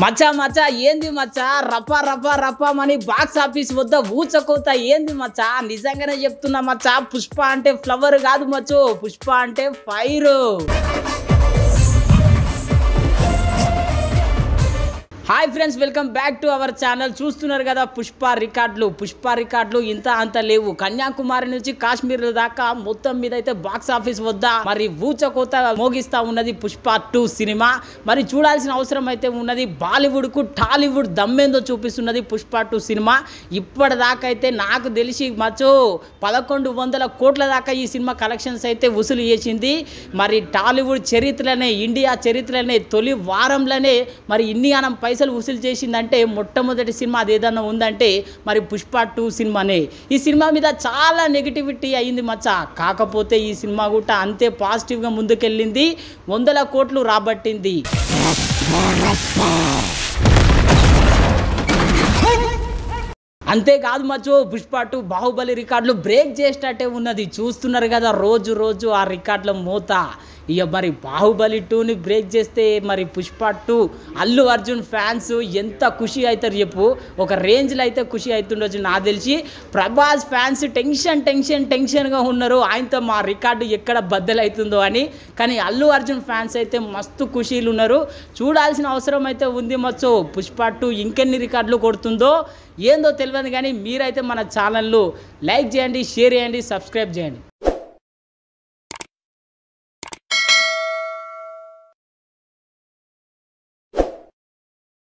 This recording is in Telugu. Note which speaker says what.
Speaker 1: మచ్చా మచ్చా ఏంది మచ్చా రప్ప రప్ప రప్పమని బాక్స్ ఆఫీస్ వద్ద ఊచకోత ఏంది మచ్చా నిజంగానే చెప్తున్నా మచ్చా పుష్ప అంటే ఫ్లవర్ కాదు మచ్చో పుష్ప అంటే fire hi friends welcome back to our channel చూస్తున్నారు కదా పుష్ప రికార్డులు ఇంత అంత లేవు కన్యాకుమారి నుంచి కాశ్మీర్ దాకా మొత్తం మీద అయితే బాక్స్ ఆఫీస్ వద్ద మరి ఊచకోత మోగిస్తా ఉన్నది పుష్ప 2 సినిమా మరి చూడాల్సిన అవసరం అయితే ఉన్నది బాలీవుడ్ కు టాలీవుడ్ దమ్మేందో చూపిస్తున్నది పుష్ప 2 సినిమా ఇప్పటిదాకా అయితే నాకు తెలిసి మచ్చో 1100 కోట్ల దాకా ఈ సినిమా కలెక్షన్స్ అయితే వసూలు చేసింది మరి టాలీవుడ్ చరిత్రలోనే ఇండియా చరిత్రలోనే తొలి వారంలోనే మరి ఇన్ని అనం పైసలు వసూలు చేసిందంటే మొట్టమొదటి సినిమా అది ఏదన్నా ఉందంటే మరి పుష్ప 2 సినిమానే ఈ సినిమా మీద చాలా నెగిటివిటీ అయింది మచ్చా కాకపోతే ఈ సినిమా కూడా అంతే పాజిటివ్గా ముందుకెళ్ళింది 100 కోట్లు రాబట్టింది అంతేకాదు మచ్చో పుష్ప 2 బాహుబలి రికార్డులు బ్రేక్ చేసేటట్టే ఉన్నది చూస్తున్నారు కదా రోజు ఆ రికార్డుల మోత ఇక మరి బాహుబలి 2ని బ్రేక్ చేస్తే మరి పుష్ప 2 అల్లు అర్జున్ ఫ్యాన్స్ ఎంత ఖుషి అవుతారు చెప్పు ఒక రేంజ్లో అయితే ఖుషి అవుతుండొచ్చు నాకు తెలిసి ప్రభాస్ ఫ్యాన్స్ టెన్షన్గా ఉన్నారు ఆయనతో మా రికార్డు ఎక్కడ బద్దలవుతుందో అని కానీ అల్లు అర్జున్ ఫ్యాన్స్ అయితే మస్తు ఖుషీలు ఉన్నారు చూడాల్సిన అవసరం అయితే ఉంది మచ్చో పుష్ప 2 ఇంకెన్ని రికార్డులు కొడుతుందో ఏందో తెలియదు కానీ మీరైతే మన ఛానల్ను లైక్ చేయండి షేర్ చేయండి సబ్స్క్రైబ్ చేయండి